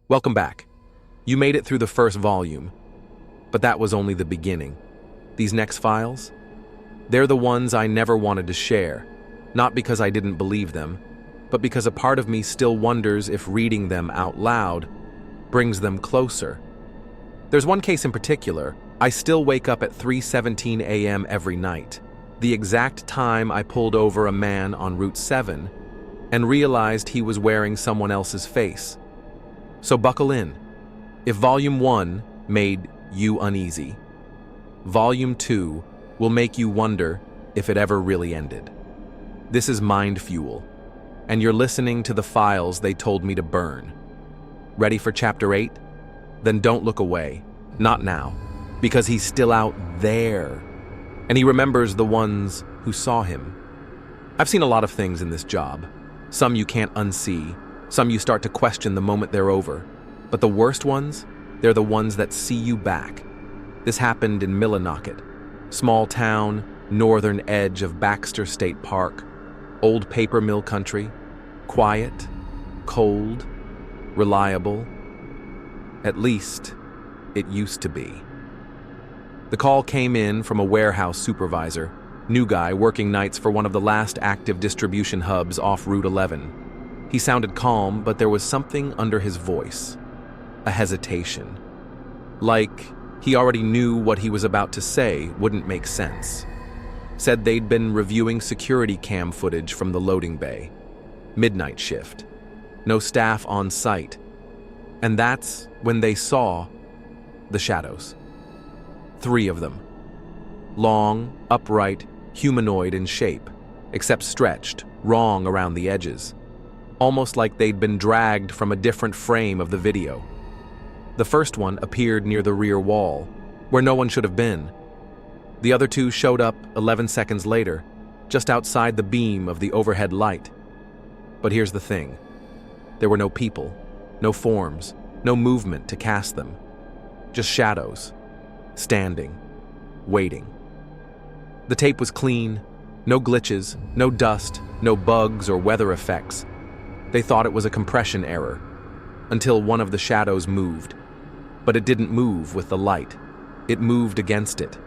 Welcome back. You made it through the first volume, but that was only the beginning. These next files? They're the ones I never wanted to share, not because I didn't believe them, but because a part of me still wonders if reading them out loud brings them closer. There's one case in particular. I still wake up at 3:17 a.m. every night, the exact time I pulled over a man on Route 7 and realized he was wearing someone else's face. So buckle in. If Volume 1 made you uneasy, Volume 2 will make you wonder if it ever really ended. This is MindFuel, and you're listening to the files they told me to burn. Ready for Chapter 8? Then don't look away. Not now, because he's still out there, and he remembers the ones who saw him. I've seen a lot of things in this job. Some you can't unsee, some you start to question the moment they're over. But the worst ones, they're the ones that see you back. This happened in Millinocket, small town, northern edge of Baxter State Park, old paper mill country, quiet, cold, reliable. At least, it used to be. The call came in from a warehouse supervisor, new guy working nights for one of the last active distribution hubs off Route 11. He sounded calm, but there was something under his voice. A hesitation. Like he already knew what he was about to say wouldn't make sense. Said they'd been reviewing security cam footage from the loading bay. Midnight shift. No staff on site. And that's when they saw the shadows. 3 of them. Long, upright, humanoid in shape, except stretched, wrong around the edges. Almost like they'd been dragged from a different frame of the video. The first one appeared near the rear wall, where no one should have been. The other 2 showed up 11 seconds later, just outside the beam of the overhead light. But here's the thing. There were no people, no forms, no movement to cast them. Just shadows, standing, waiting. The tape was clean, no glitches, no dust, no bugs or weather effects. They thought it was a compression error, until one of the shadows moved. But it didn't move with the light. It moved against it,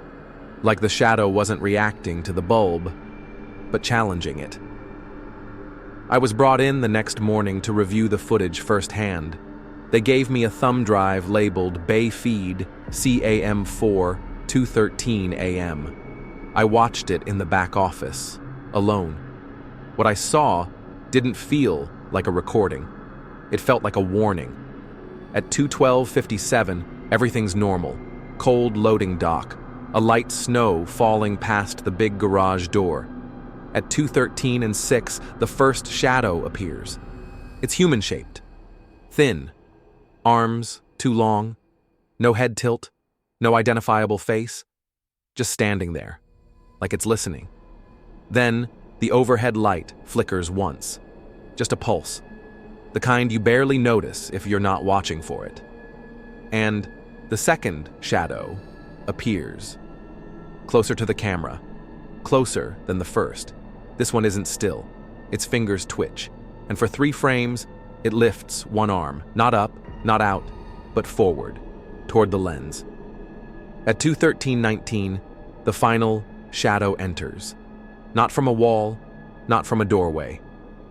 like the shadow wasn't reacting to the bulb, but challenging it. I was brought in the next morning to review the footage firsthand. They gave me a thumb drive labeled Bay Feed CAM4 2:13 a.m. I watched it in the back office, alone. What I saw didn't feel like a recording. It felt like a warning. At 2:12:57, everything's normal. Cold loading dock. A light snow falling past the big garage door. At 2:13 and 6, the first shadow appears. It's human-shaped. Thin. Arms too long. No head tilt. No identifiable face. Just standing there, like it's listening. Then, the overhead light flickers once. Just a pulse. The kind you barely notice if you're not watching for it. And the second shadow appears. Closer to the camera. Closer than the first. This one isn't still. Its fingers twitch. And for 3 frames, it lifts one arm. Not up, not out, but forward, toward the lens. At 2:13:19, the final shadow enters. Not from a wall, not from a doorway.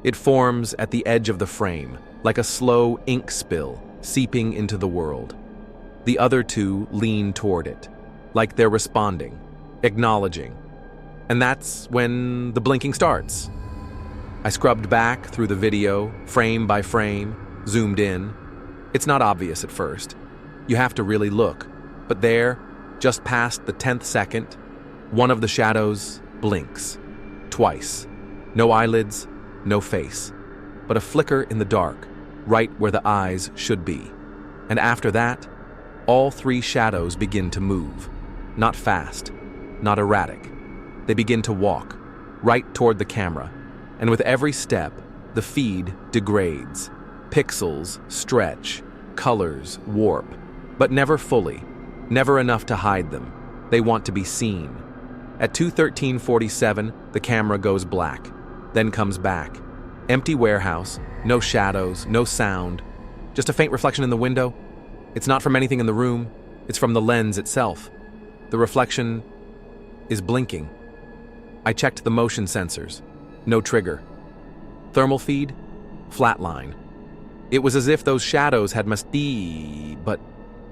It forms at the edge of the frame, like a slow ink spill seeping into the world. The other 2 lean toward it, like they're responding, acknowledging. And that's when the blinking starts. I scrubbed back through the video, frame by frame, zoomed in. It's not obvious at first. You have to really look. But there, just past the 10th second, one of the shadows blinks. Twice. No eyelids, no face. But a flicker in the dark, right where the eyes should be. And after that, all 3 shadows begin to move. Not fast, not erratic. They begin to walk, right toward the camera. And with every step, the feed degrades. Pixels stretch, colors warp, but never fully, never enough to hide them. They want to be seen. At 2:13:47, the camera goes black, then comes back. Empty warehouse, no shadows, no sound, Just a faint reflection in the window. It's not from anything in the room, it's from the lens itself. The reflection is blinking. I checked the motion sensors. No trigger. Thermal feed? Flatline. It was as if those shadows had but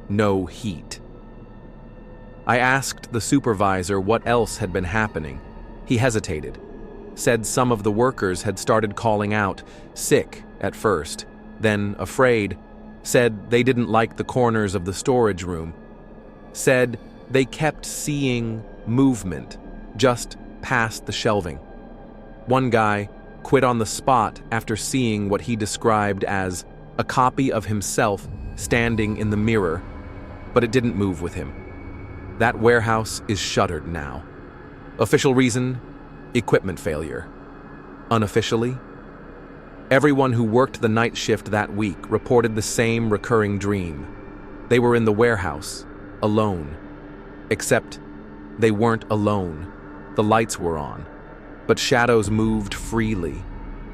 no heat. I asked the supervisor what else had been happening. He hesitated. Said some of the workers had started calling out, sick at first, then afraid. Said they didn't like the corners of the storage room. Said they kept seeing movement just past the shelving. One guy quit on the spot after seeing what he described as a copy of himself standing in the mirror, but it didn't move with him. That warehouse is shuttered now. Official reason? Equipment failure. Unofficially? Everyone who worked the night shift that week reported the same recurring dream. They were in the warehouse, alone. Except they weren't alone. The lights were on, but shadows moved freely,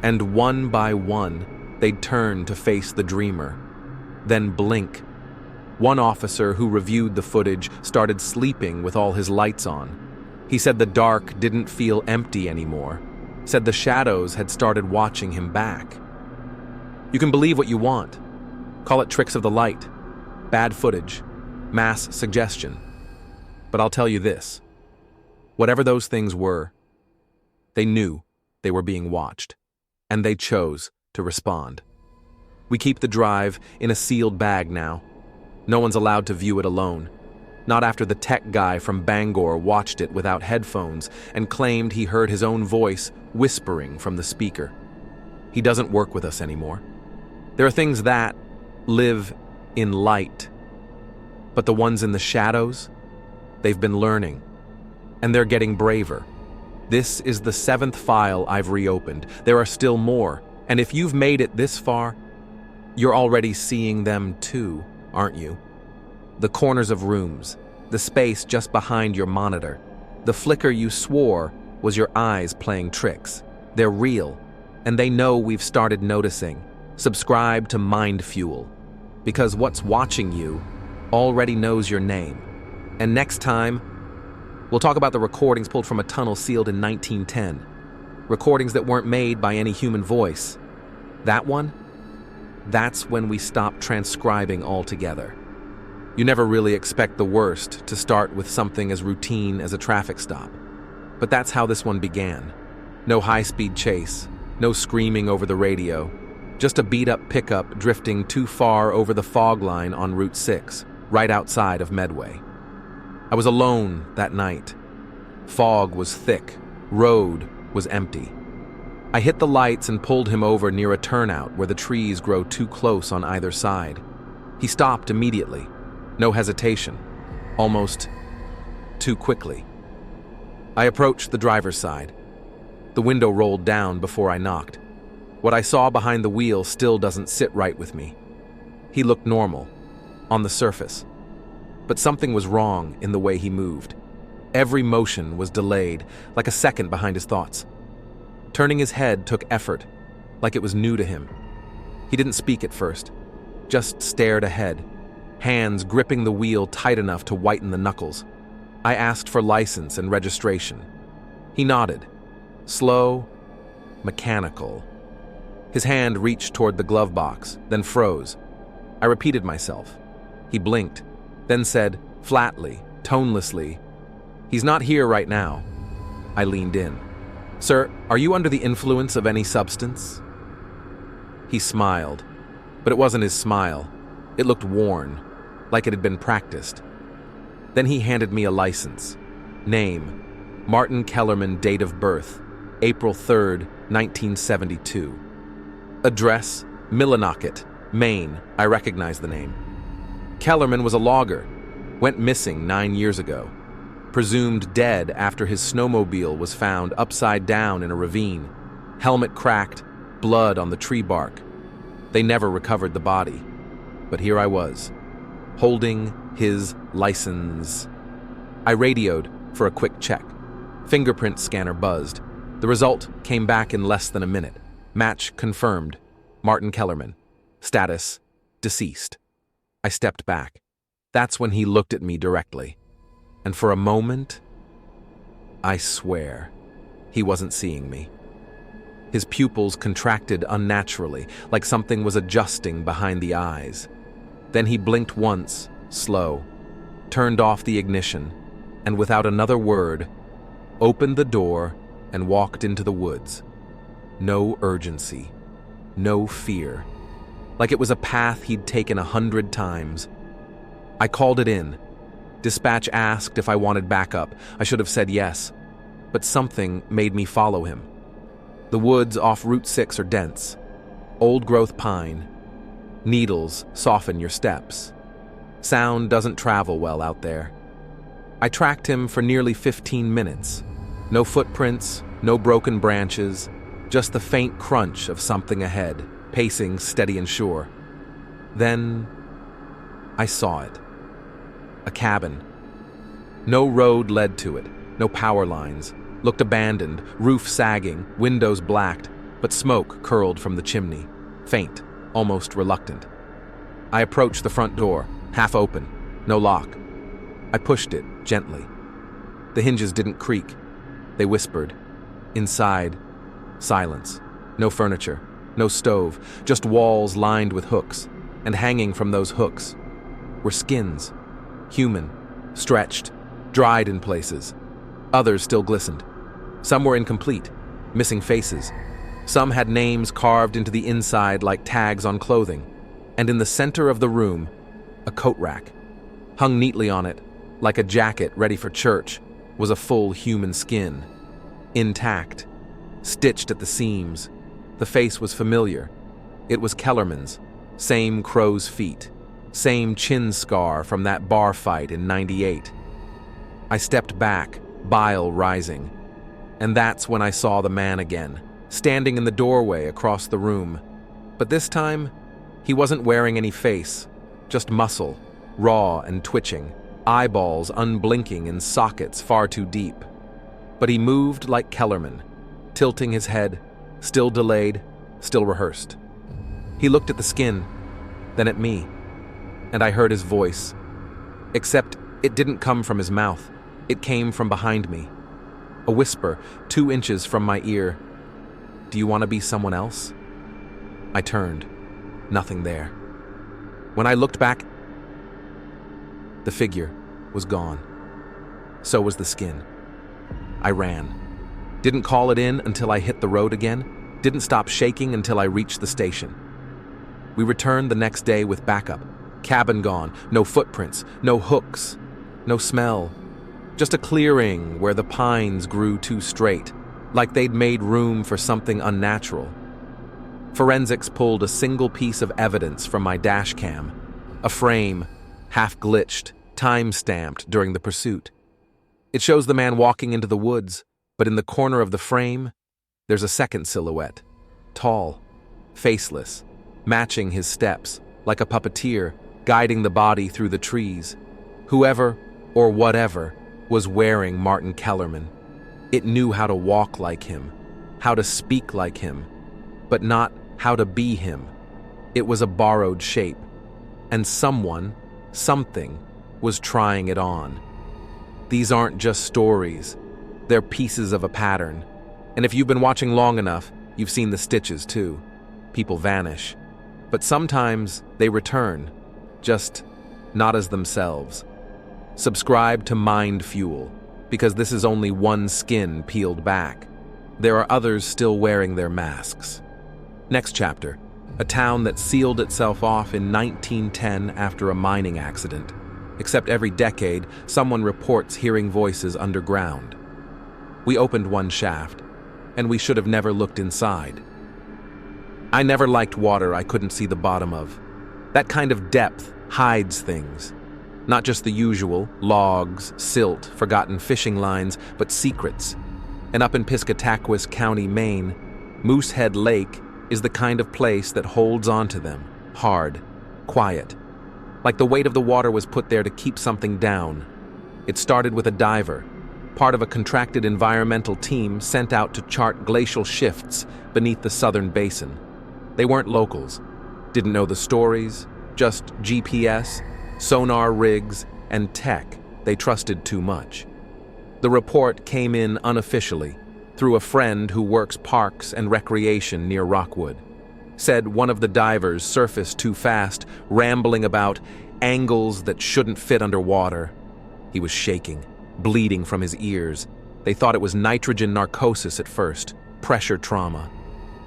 and one by one, they'd turn to face the dreamer, then blink. One officer who reviewed the footage started sleeping with all his lights on. He said the dark didn't feel empty anymore, said the shadows had started watching him back. You can believe what you want. Call it tricks of the light, bad footage, mass suggestion. But I'll tell you this. Whatever those things were, they knew they were being watched, and they chose to respond. We keep the drive in a sealed bag now. No one's allowed to view it alone. Not after the tech guy from Bangor watched it without headphones and claimed he heard his own voice whispering from the speaker. He doesn't work with us anymore. There are things that live in light, but the ones in the shadows, they've been learning, and they're getting braver. This is the 7th file I've reopened. There are still more, and if you've made it this far, you're already seeing them too, aren't you? The corners of rooms, the space just behind your monitor, the flicker you swore was your eyes playing tricks. They're real, and they know we've started noticing. Subscribe to MindFuel, because what's watching you already knows your name. And next time, we'll talk about the recordings pulled from a tunnel sealed in 1910. Recordings that weren't made by any human voice. That one? That's when we stop transcribing altogether. You never really expect the worst to start with something as routine as a traffic stop. But that's how this one began. No high-speed chase, no screaming over the radio, just a beat-up pickup drifting too far over the fog line on Route 6, right outside of Medway. I was alone that night. Fog was thick, road was empty. I hit the lights and pulled him over near a turnout where the trees grow too close on either side. He stopped immediately. No hesitation. Almost too quickly. I approached the driver's side. The window rolled down before I knocked. What I saw behind the wheel still doesn't sit right with me. He looked normal, on the surface. But something was wrong in the way he moved. Every motion was delayed, like a second behind his thoughts. Turning his head took effort, like it was new to him. He didn't speak at first, just stared ahead, hands gripping the wheel tight enough to whiten the knuckles. I asked for license and registration. He nodded, slow, mechanical. His hand reached toward the glove box, then froze. I repeated myself. He blinked, then said, flatly, tonelessly, "He's not here right now." I leaned in. "Sir, are you under the influence of any substance?" He smiled, but it wasn't his smile. It looked worn, like it had been practiced. Then he handed me a license. Name, Martin Kellerman, date of birth, April 3rd, 1972. Address, Millinocket, Maine. I recognize the name. Kellerman was a logger, went missing 9 years ago. Presumed dead after his snowmobile was found upside down in a ravine. Helmet cracked, blood on the tree bark. They never recovered the body. But here I was, holding his license. I radioed for a quick check. Fingerprint scanner buzzed. The result came back in less than a minute. Match confirmed. Martin Kellerman. Status, Deceased. I stepped back. That's when he looked at me directly. And for a moment, I swear, he wasn't seeing me. His pupils contracted unnaturally, like something was adjusting behind the eyes. Then he blinked once, slow, turned off the ignition, and without another word, opened the door and walked into the woods. No urgency, no fear. Like it was a path he'd taken 100 times. I called it in. Dispatch asked if I wanted backup. I should have said yes, but something made me follow him. The woods off Route 6 are dense. Old-growth pine. Needles soften your steps. Sound doesn't travel well out there. I tracked him for nearly 15 minutes. No footprints, no broken branches, just the faint crunch of something ahead, pacing steady and sure. Then I saw it. A cabin. No road led to it, no power lines. Looked abandoned, roof sagging, windows blacked, but smoke curled from the chimney, faint, almost reluctant. I approached the front door, half open, no lock. I pushed it gently. The hinges didn't creak. They whispered. Inside, silence. No furniture, no stove, just walls lined with hooks, and hanging from those hooks were skins. Human, stretched, dried in places. Others still glistened. Some were incomplete, missing faces. Some had names carved into the inside like tags on clothing. And in the center of the room, a coat rack. Hung neatly on it, like a jacket ready for church, was a full human skin. Intact, stitched at the seams. The face was familiar. It was Kellerman's, same crow's feet, same chin scar from that bar fight in '98. I stepped back, bile rising. And that's when I saw the man again, standing in the doorway across the room. But this time, he wasn't wearing any face, just muscle, raw and twitching, eyeballs unblinking in sockets far too deep. But he moved like Kellerman, tilting his head, still delayed, still rehearsed. He looked at the skin, then at me, and I heard his voice. Except it didn't come from his mouth. It came from behind me. A whisper, 2 inches from my ear. "Do you want to be someone else?" I turned. Nothing there. When I looked back, the figure was gone. So was the skin. I ran. Didn't call it in until I hit the road again. Didn't stop shaking until I reached the station. We returned the next day with backup. Cabin gone, no footprints, no hooks, no smell. Just a clearing where the pines grew too straight, like they'd made room for something unnatural. Forensics pulled a single piece of evidence from my dash cam, a frame, half glitched, time-stamped during the pursuit. It shows the man walking into the woods, but in the corner of the frame, there's a second silhouette, tall, faceless, matching his steps, like a puppeteer, guiding the body through the trees. Whoever, or whatever, was wearing Martin Kellerman. It knew how to walk like him, how to speak like him, but not how to be him. It was a borrowed shape, and someone, something, was trying it on. These aren't just stories, they're pieces of a pattern. And if you've been watching long enough, you've seen the stitches too. People vanish, but sometimes they return, just not as themselves. Subscribe to MindFuel, because this is only one skin peeled back. There are others still wearing their masks. Next chapter, a town that sealed itself off in 1910 after a mining accident. Except every decade, someone reports hearing voices underground. We opened one shaft, and we should have never looked inside. I never liked water I couldn't see the bottom of. That kind of depth hides things. Not just the usual, logs, silt, forgotten fishing lines, but secrets. And up in Piscataquis County, Maine, Moosehead Lake is the kind of place that holds onto them, hard, quiet. Like the weight of the water was put there to keep something down. It started with a diver, part of a contracted environmental team sent out to chart glacial shifts beneath the southern basin. They weren't locals, didn't know the stories, Just GPS, sonar rigs, and tech they trusted too much. The report came in unofficially, through a friend who works parks and recreation near Rockwood. Said one of the divers surfaced too fast, rambling about angles that shouldn't fit underwater. He was shaking, bleeding from his ears. They thought it was nitrogen narcosis at first, pressure trauma.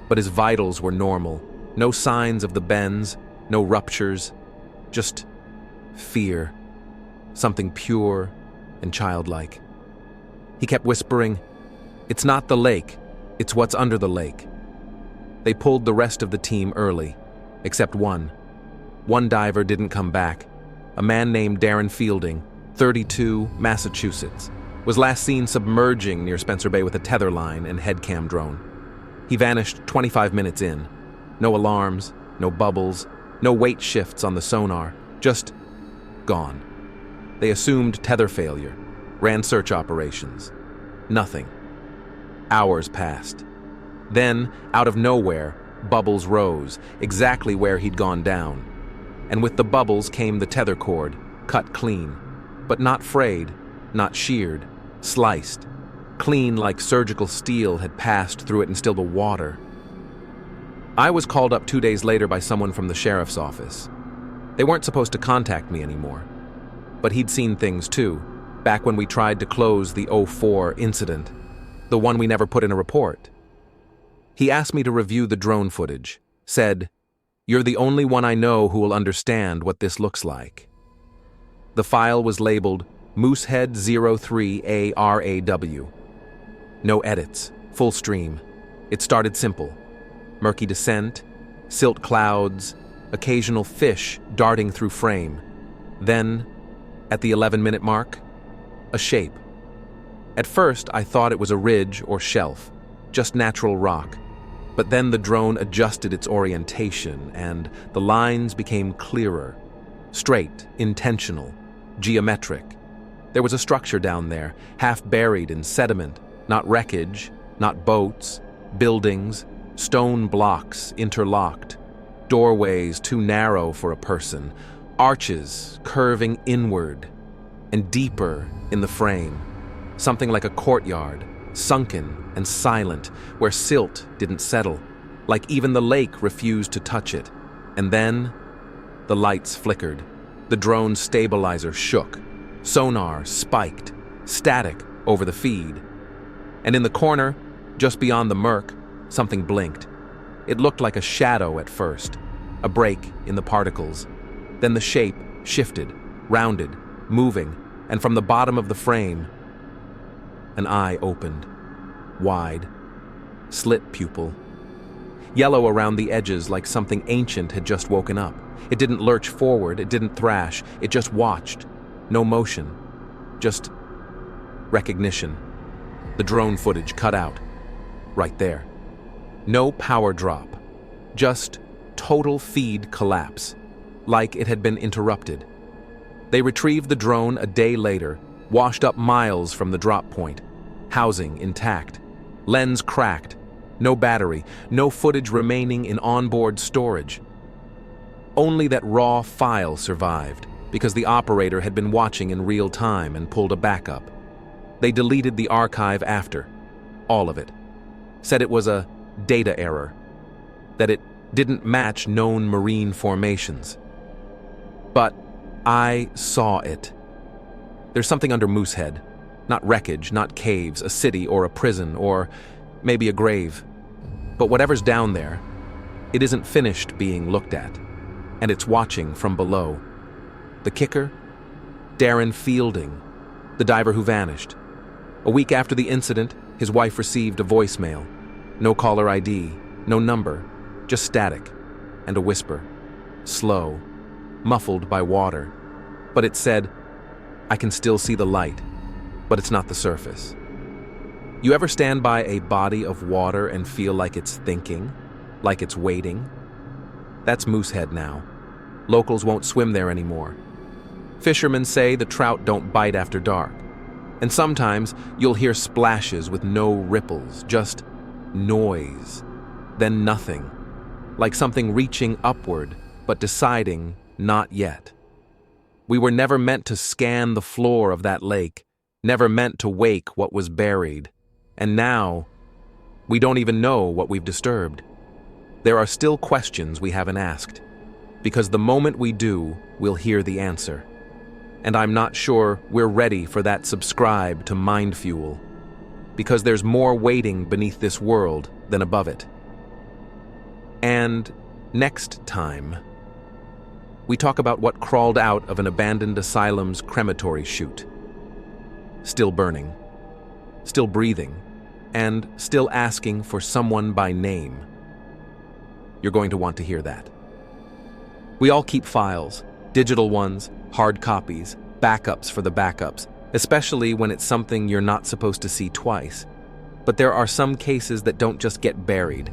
But his vitals were normal. No signs of the bends, no ruptures, just fear. Something pure and childlike. He kept whispering, "It's not the lake, it's what's under the lake." They pulled the rest of the team early, except one. One diver didn't come back. A man named Darren Fielding, 32, Massachusetts, was last seen submerging near Spencer Bay with a tether line and headcam drone. He vanished 25 minutes in. No alarms, no bubbles, no weight shifts on the sonar, just gone. They assumed tether failure, ran search operations. Nothing. Hours passed. Then, out of nowhere, bubbles rose, exactly where he'd gone down. And with the bubbles came the tether cord, cut clean, but not frayed, not sheared, sliced, clean like surgical steel had passed through it and still the water. I was called up 2 days later by someone from the sheriff's office. They weren't supposed to contact me anymore. But he'd seen things too, back when we tried to close the '04 incident, the one we never put in a report. He asked me to review the drone footage, said, "You're the only one I know who will understand what this looks like." The file was labeled Moosehead 03ARAW. No edits, full stream. It started simple. Murky descent, silt clouds, occasional fish darting through frame. Then, at the 11-minute mark, a shape. At first, I thought it was a ridge or shelf, just natural rock. But then the drone adjusted its orientation and the lines became clearer, straight, intentional, geometric. There was a structure down there, half buried in sediment, not wreckage, not boats, buildings, stone blocks interlocked, doorways too narrow for a person, arches curving inward and deeper in the frame, something like a courtyard, sunken and silent, where silt didn't settle, like even the lake refused to touch it. And then the lights flickered, the drone stabilizer shook, sonar spiked, static over the feed. And in the corner, just beyond the murk, something blinked. It looked like a shadow at first, a break in the particles. Then the shape shifted, rounded, moving, and from the bottom of the frame, an eye opened, wide, slit pupil. Yellow around the edges like something ancient had just woken up. It didn't lurch forward, it didn't thrash, it just watched. No motion, just recognition. The drone footage cut out, right there. No power drop, just total feed collapse, like it had been interrupted. They retrieved the drone a day later, washed up miles from the drop point, housing intact, lens cracked, no battery, no footage remaining in onboard storage. Only that raw file survived, because the operator had been watching in real time and pulled a backup. They deleted the archive after, all of it. Said it was a data error, that it didn't match known marine formations. But I saw it. There's something under Moosehead. Not wreckage, not caves, a city or a prison, or maybe a grave. But whatever's down there, it isn't finished being looked at, and it's watching from below. The kicker? Darren Fielding, the diver who vanished. A week after the incident, his wife received a voicemail. No caller ID, no number, just static, and a whisper. Slow, muffled by water. But it said, "I can still see the light, but it's not the surface." You ever stand by a body of water and feel like it's thinking, like it's waiting? That's Moosehead now. Locals won't swim there anymore. Fishermen say the trout don't bite after dark. And sometimes you'll hear splashes with no ripples, just noise, then nothing, like something reaching upward but deciding not yet. We were never meant to scan the floor of that lake, never meant to wake what was buried. And now, we don't even know what we've disturbed. There are still questions we haven't asked, because the moment we do, we'll hear the answer. And I'm not sure we're ready for that subscribe to MindFuel, because there's more waiting beneath this world than above it. And next time, we talk about what crawled out of an abandoned asylum's crematory chute. Still burning, still breathing, and still asking for someone by name. You're going to want to hear that. We all keep files, digital ones, hard copies, backups for the backups, especially when it's something you're not supposed to see twice. But there are some cases that don't just get buried.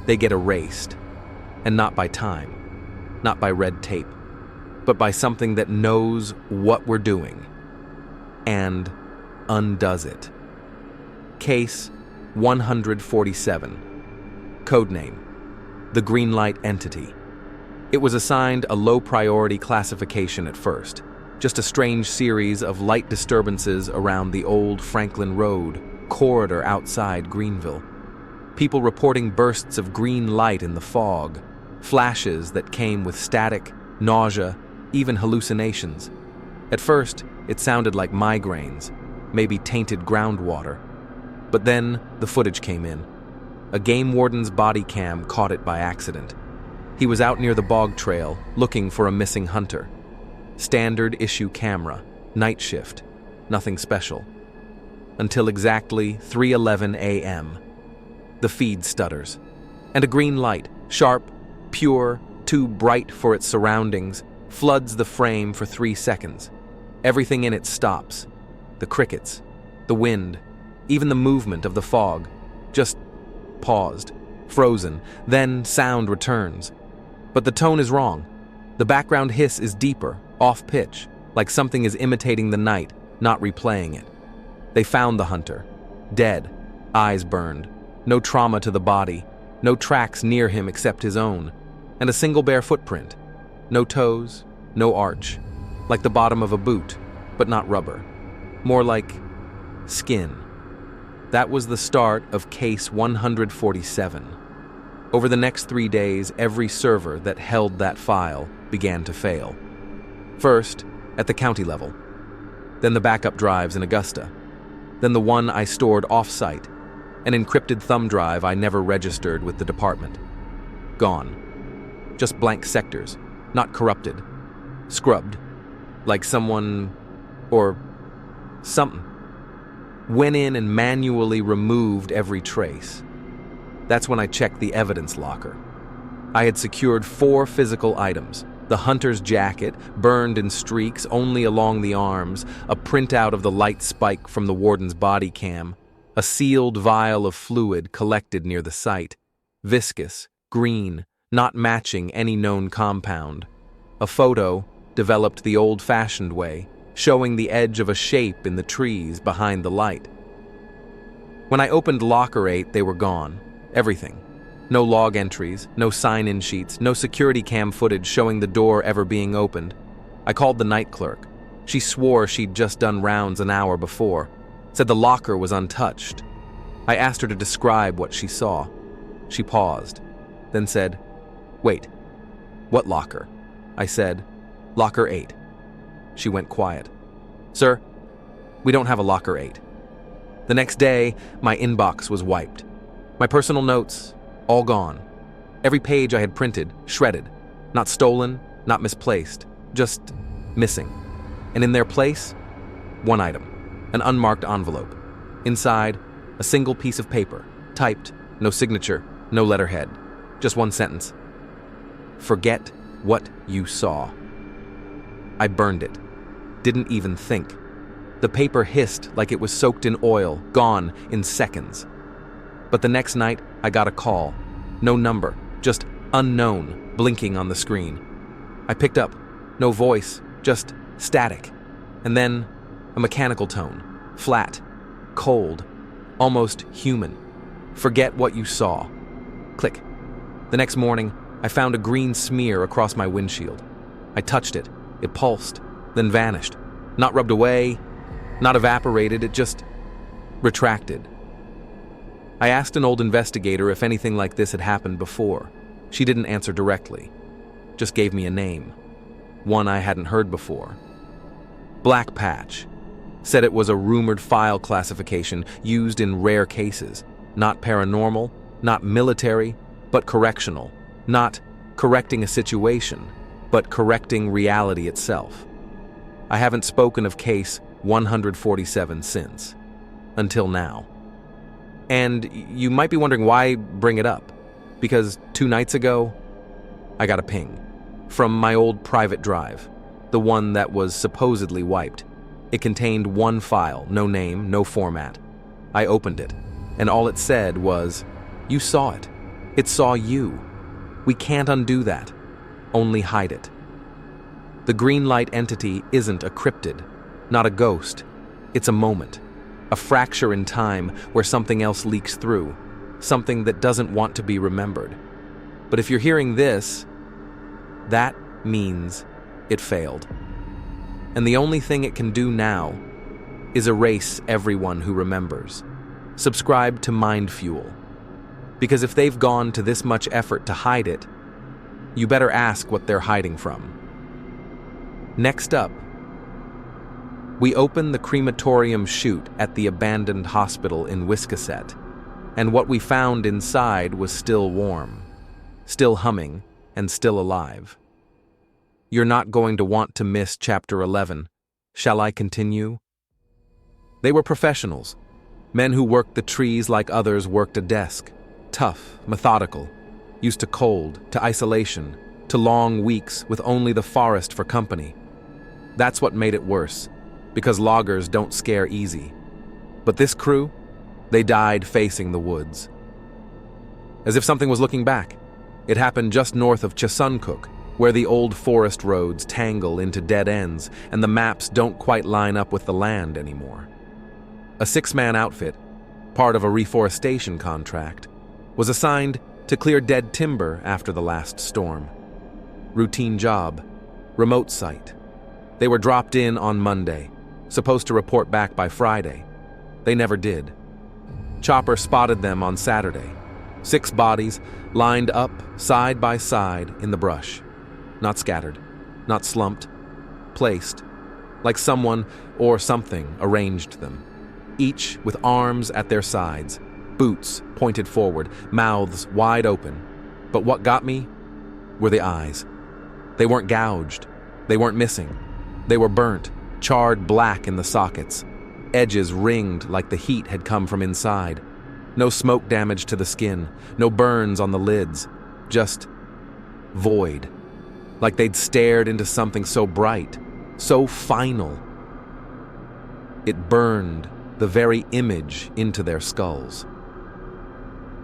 They get erased. And not by time, not by red tape, but by something that knows what we're doing and undoes it. Case 147. Codename: the Green Light Entity. It was assigned a low-priority classification at first, just a strange series of light disturbances around the old Franklin Road corridor outside Greenville. People reporting bursts of green light in the fog, flashes that came with static, nausea, even hallucinations. At first, it sounded like migraines, maybe tainted groundwater. But then the footage came in. A game warden's body cam caught it by accident. He was out near the bog trail, looking for a missing hunter. Standard issue camera, night shift, nothing special. Until exactly 3:11 a.m. The feed stutters, and a green light, sharp, pure, too bright for its surroundings, floods the frame for 3 seconds. Everything in it stops. The crickets, the wind, even the movement of the fog, just paused, frozen, then sound returns. But the tone is wrong. The background hiss is deeper, off-pitch, like something is imitating the night, not replaying it. They found the hunter, dead, eyes burned, no trauma to the body, no tracks near him except his own, and a single bare footprint. No toes, no arch, like the bottom of a boot, but not rubber. More like skin. That was the start of case 147. Over the next 3 days, every server that held that file began to fail. First, at the county level. Then the backup drives in Augusta. Then the one I stored off-site, an encrypted thumb drive I never registered with the department. Gone. Just blank sectors, not corrupted. Scrubbed. Like someone, or something, went in and manually removed every trace. That's when I checked the evidence locker. I had secured 4 physical items: the hunter's jacket, burned in streaks only along the arms, a printout of the light spike from the warden's body cam, a sealed vial of fluid collected near the site, viscous, green, not matching any known compound, a photo, developed the old-fashioned way, showing the edge of a shape in the trees behind the light. When I opened Locker 8, they were gone. Everything. No log entries, no sign-in sheets, no security cam footage showing the door ever being opened. I called the night clerk. She swore she'd just done rounds an hour before, said the locker was untouched. I asked her to describe what she saw. She paused, then said, "Wait, what locker?" I said, "Locker 8. She went quiet. "Sir, we don't have a Locker 8. The next day, my inbox was wiped. My personal notes, all gone. Every page I had printed, shredded. Not stolen, not misplaced, just missing. And in their place, one item, an unmarked envelope. Inside, a single piece of paper, typed, no signature, no letterhead. Just one sentence. Forget what you saw. I burned it. Didn't even think. The paper hissed like it was soaked in oil, gone in seconds. But the next night, I got a call. No number, just unknown, blinking on the screen. I picked up. No voice, just static. And then a mechanical tone, flat, cold, almost human. Forget what you saw. Click. The next morning, I found a green smear across my windshield. I touched it. It pulsed, then vanished. Not rubbed away, not evaporated, it just retracted. I asked an old investigator if anything like this had happened before. She didn't answer directly, just gave me a name, one I hadn't heard before. Black Patch. Said it was a rumored file classification used in rare cases, not paranormal, not military, but correctional, not correcting a situation, but correcting reality itself. I haven't spoken of case 147 since, until now. And you might be wondering why bring it up, because 2 nights ago, I got a ping from my old private drive, the one that was supposedly wiped. It contained one file, no name, no format. I opened it, and all it said was, "You saw it. It saw you. We can't undo that. Only hide it." The green light entity isn't a cryptid, not a ghost. It's a moment, a fracture in time where something else leaks through, something that doesn't want to be remembered. But if you're hearing this, that means it failed. And the only thing it can do now is erase everyone who remembers. Subscribe to MindFuel. Because if they've gone to this much effort to hide it, you better ask what they're hiding from. Next up, we open the crematorium chute at the abandoned hospital in Wiscasset, and what we found inside was still warm, still humming, and still alive. You're not going to want to miss Chapter 11. Shall I continue? They were professionals, men who worked the trees like others worked a desk, tough, methodical, used to cold, to isolation, to long weeks with only the forest for company. That's what made it worse, because loggers don't scare easy. But this crew, they died facing the woods. As if something was looking back. It happened just north of Chesuncook, where the old forest roads tangle into dead ends and the maps don't quite line up with the land anymore. A 6-man outfit, part of a reforestation contract, was assigned to clear dead timber after the last storm. Routine job, remote site. They were dropped in on Monday, supposed to report back by Friday. They never did. Chopper spotted them on Saturday. 6 bodies lined up side by side in the brush. Not scattered, not slumped, placed, like someone or something arranged them. Each with arms at their sides, boots pointed forward, mouths wide open. But what got me were the eyes. They weren't gouged, they weren't missing. They were burnt, charred black in the sockets, edges ringed like the heat had come from inside. No smoke damage to the skin, no burns on the lids, just void. Like they'd stared into something so bright, so final. It burned the very image into their skulls.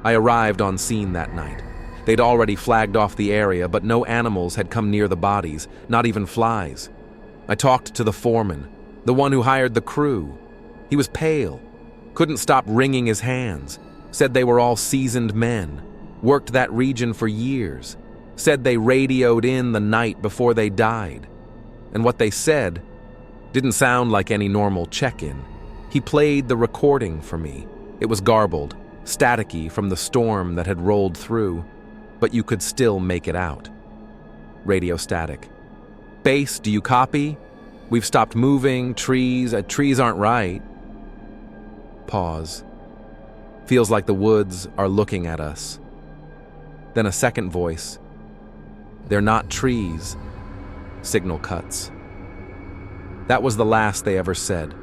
I arrived on scene that night. They'd already flagged off the area, but no animals had come near the bodies, not even flies. I talked to the foreman, the one who hired the crew. He was pale, couldn't stop wringing his hands, said they were all seasoned men, worked that region for years, said they radioed in the night before they died. And what they said didn't sound like any normal check-in. He played the recording for me. It was garbled, staticky from the storm that had rolled through, but you could still make it out. Radio static. "Base, do you copy? We've stopped moving, trees aren't right." Pause. Feels like the woods are looking at us. Then a second voice. "They're not trees." Signal cuts. That was the last they ever said.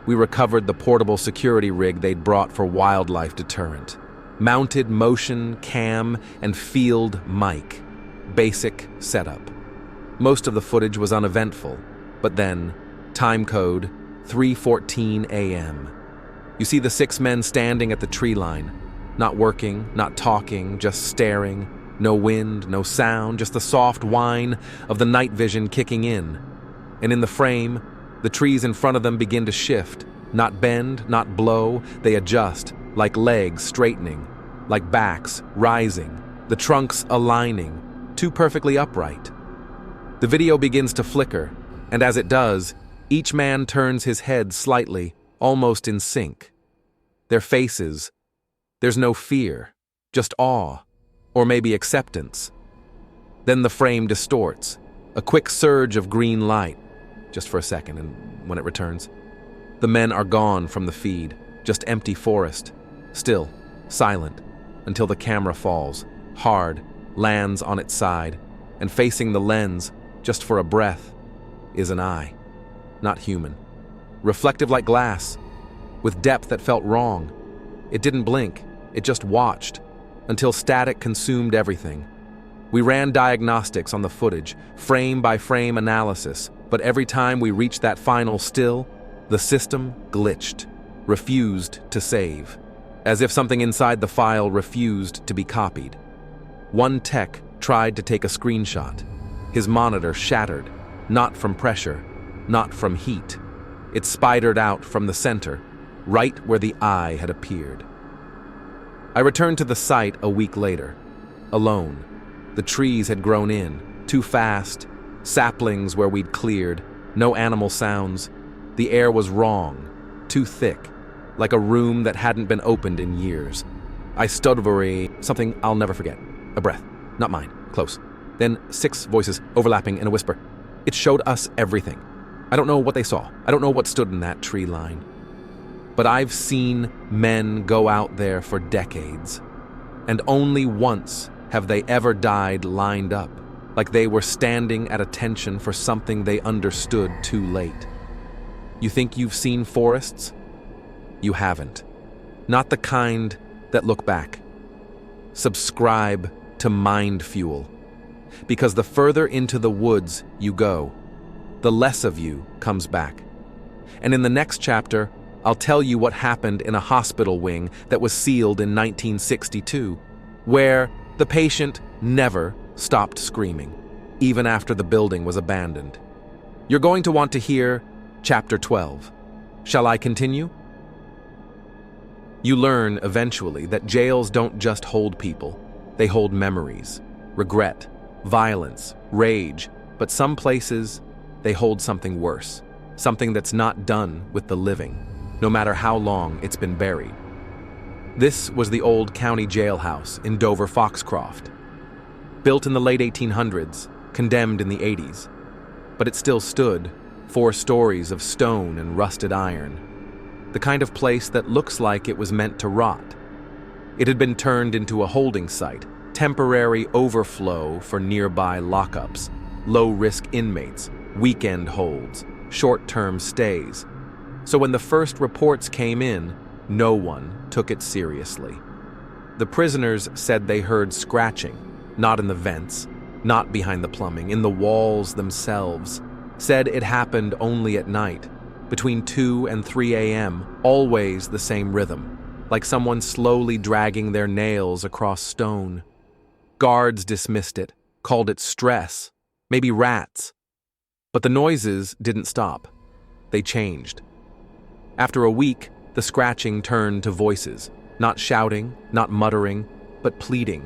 We recovered the portable security rig they'd brought for wildlife deterrent. Mounted motion, cam, and field mic. Basic setup. Most of the footage was uneventful, but then, time code, 3:14 a.m. You see the 6 men standing at the tree line, not working, not talking, just staring. No wind, no sound, just the soft whine of the night vision kicking in. And in the frame, the trees in front of them begin to shift, not bend, not blow, they adjust, like legs straightening, like backs rising, the trunks aligning, too perfectly upright. The video begins to flicker, and as it does, each man turns his head slightly, almost in sync. Their faces, there's no fear, just awe, or maybe acceptance. Then the frame distorts, a quick surge of green light, just for a second, and when it returns, the men are gone from the feed, just empty forest, still, silent, until the camera falls, hard, lands on its side, and facing the lens, just for a breath, is an eye. Not human. Reflective like glass, with depth that felt wrong. It didn't blink, it just watched, until static consumed everything. We ran diagnostics on the footage, frame by frame analysis, but every time we reached that final still, the system glitched, refused to save, as if something inside the file refused to be copied. One tech tried to take a screenshot. His monitor shattered, not from pressure, not from heat. It spidered out from the center, right where the eye had appeared. I returned to the site a week later, alone. The trees had grown in, too fast, saplings where we'd cleared, no animal sounds. The air was wrong, too thick, like a room that hadn't been opened in years. I stood over something I'll never forget. A breath, not mine, close. Then 6 voices overlapping in a whisper. It showed us everything. I don't know what they saw. I don't know what stood in that tree line. But I've seen men go out there for decades, and only once have they ever died lined up, like they were standing at attention for something they understood too late. You think you've seen forests? You haven't. Not the kind that look back. Subscribe to MindFuel. Because the further into the woods you go, the less of you comes back. And in the next chapter, I'll tell you what happened in a hospital wing that was sealed in 1962, where the patient never stopped screaming, even after the building was abandoned. You're going to want to hear Chapter 12. Shall I continue? You learn eventually that jails don't just hold people, they hold memories, regret, violence, rage, but some places, they hold something worse, something that's not done with the living, no matter how long it's been buried. This was the old county jailhouse in Dover Foxcroft. Built in the late 1800s, condemned in the 80s, but it still stood, 4 stories of stone and rusted iron. The kind of place that looks like it was meant to rot. It had been turned into a holding site, temporary overflow for nearby lockups, low-risk inmates, weekend holds, short-term stays. So when the first reports came in, no one took it seriously. The prisoners said they heard scratching, not in the vents, not behind the plumbing, in the walls themselves. Said it happened only at night, between 2 and 3 a.m., always the same rhythm, like someone slowly dragging their nails across stone. Guards dismissed it, called it stress, maybe rats. But the noises didn't stop. They changed. After a week, the scratching turned to voices, not shouting, not muttering, but pleading.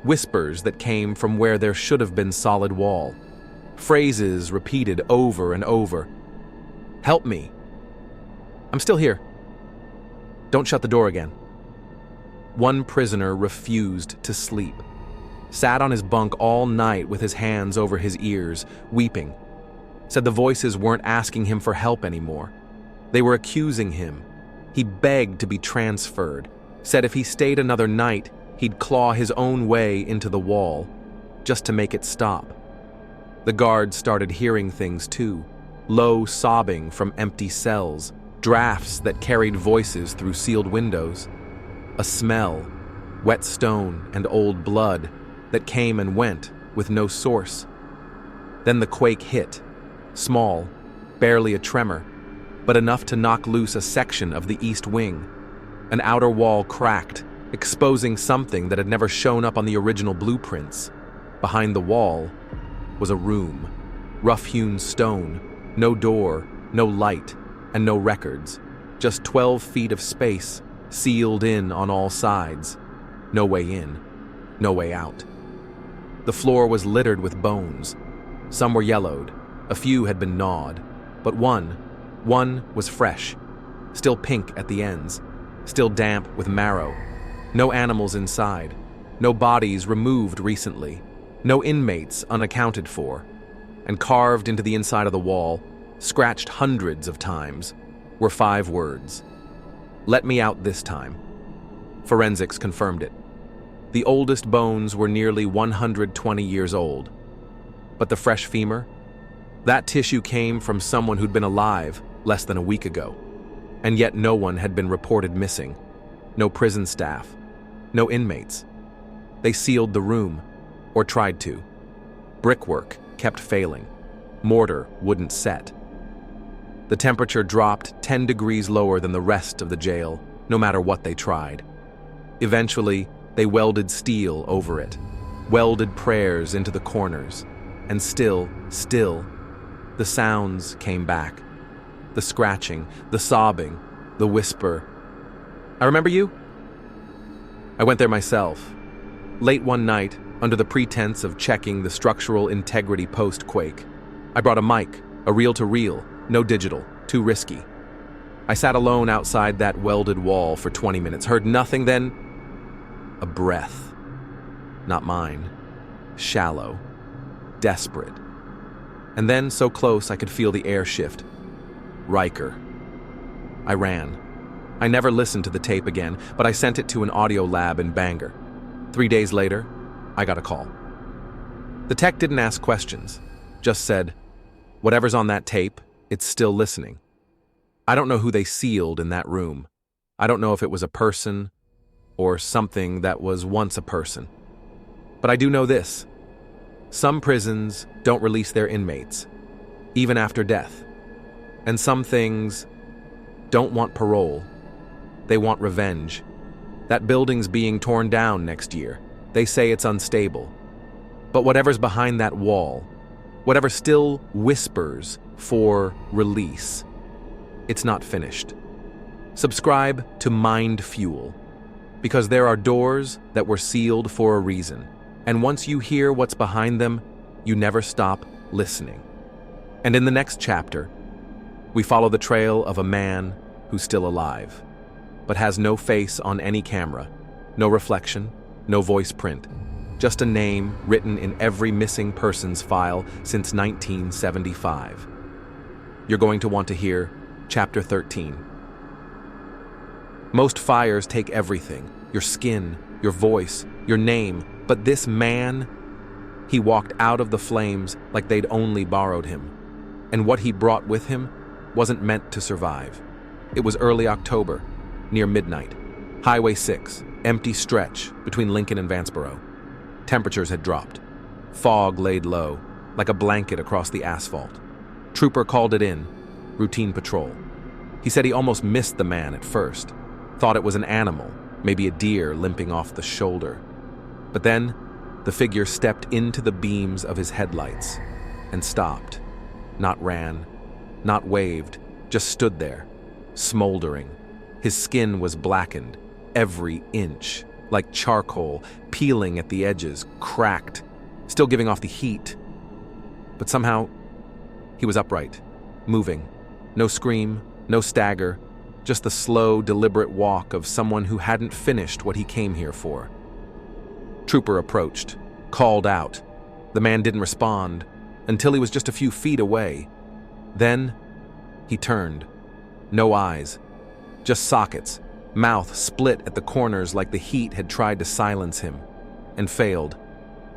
Whispers that came from where there should have been solid wall. Phrases repeated over and over. Help me. I'm still here. Don't shut the door again. One prisoner refused to sleep. Sat on his bunk all night with his hands over his ears, weeping. Said the voices weren't asking him for help anymore. They were accusing him. He begged to be transferred. Said if he stayed another night, he'd claw his own way into the wall, just to make it stop. The guards started hearing things too. Low sobbing from empty cells, drafts that carried voices through sealed windows. A smell, wet stone and old blood, that came and went with no source. Then the quake hit, small, barely a tremor, but enough to knock loose a section of the east wing. An outer wall cracked, exposing something that had never shown up on the original blueprints. Behind the wall was a room, rough-hewn stone, no door, no light, and no records. Just 12 feet of space, sealed in on all sides. No way in, no way out. The floor was littered with bones, Some were yellowed, a few had been gnawed, but one was fresh, still pink at the ends, still damp with marrow. No animals inside, no bodies removed recently, no inmates unaccounted for, and carved into the inside of the wall, scratched hundreds of times, were 5 words. "Let me out this time." Forensics confirmed it. The oldest bones were nearly 120 years old. But the fresh femur? That tissue came from someone who'd been alive less than a week ago. And yet no one had been reported missing. No prison staff. No inmates. They sealed the room, or tried to. Brickwork kept failing. Mortar wouldn't set. The temperature dropped 10 degrees lower than the rest of the jail, no matter what they tried. Eventually, they welded steel over it, welded prayers into the corners, and still, the sounds came back. The scratching, the sobbing, the whisper. "I remember you?" I went there myself. Late one night, under the pretense of checking the structural integrity post-quake. I brought a mic, a reel-to-reel, no digital, too risky. I sat alone outside that welded wall for 20 minutes, heard nothing, then a breath. Not mine. Shallow. Desperate. And then, so close I could feel the air shift. Riker. I ran. I never listened to the tape again, but I sent it to an audio lab in Bangor. 3 days later, I got a call. The tech didn't ask questions, just said, "Whatever's on that tape, it's still listening." I don't know who they sealed in that room. I don't know if it was a person or something that was once a person. But I do know this. Some prisons don't release their inmates, even after death. And some things don't want parole. They want revenge. That building's being torn down next year. They say it's unstable. But whatever's behind that wall, whatever still whispers for release, it's not finished. Subscribe to MindFuel, because there are doors that were sealed for a reason. And once you hear what's behind them, you never stop listening. And in the next chapter, we follow the trail of a man who's still alive, but has no face on any camera, no reflection, no voice print, just a name written in every missing persons file since 1975. You're going to want to hear Chapter 13. Most fires take everything, your skin, your voice, your name, but this man, he walked out of the flames like they'd only borrowed him. And what he brought with him wasn't meant to survive. It was early October, near midnight. Highway 6, empty stretch between Lincoln and Vanceboro. Temperatures had dropped. Fog laid low, like a blanket across the asphalt. Trooper called it in, routine patrol. He said he almost missed the man at first, thought it was an animal, maybe a deer limping off the shoulder. But then, the figure stepped into the beams of his headlights and stopped. Not ran, not waved, just stood there, smoldering. His skin was blackened, every inch, like charcoal, peeling at the edges, cracked, still giving off the heat. But somehow, he was upright, moving. No scream, no stagger, just the slow, deliberate walk of someone who hadn't finished what he came here for. Trooper approached, called out. The man didn't respond until he was just a few feet away. Then, he turned. No eyes, just sockets, mouth split at the corners like the heat had tried to silence him, and failed.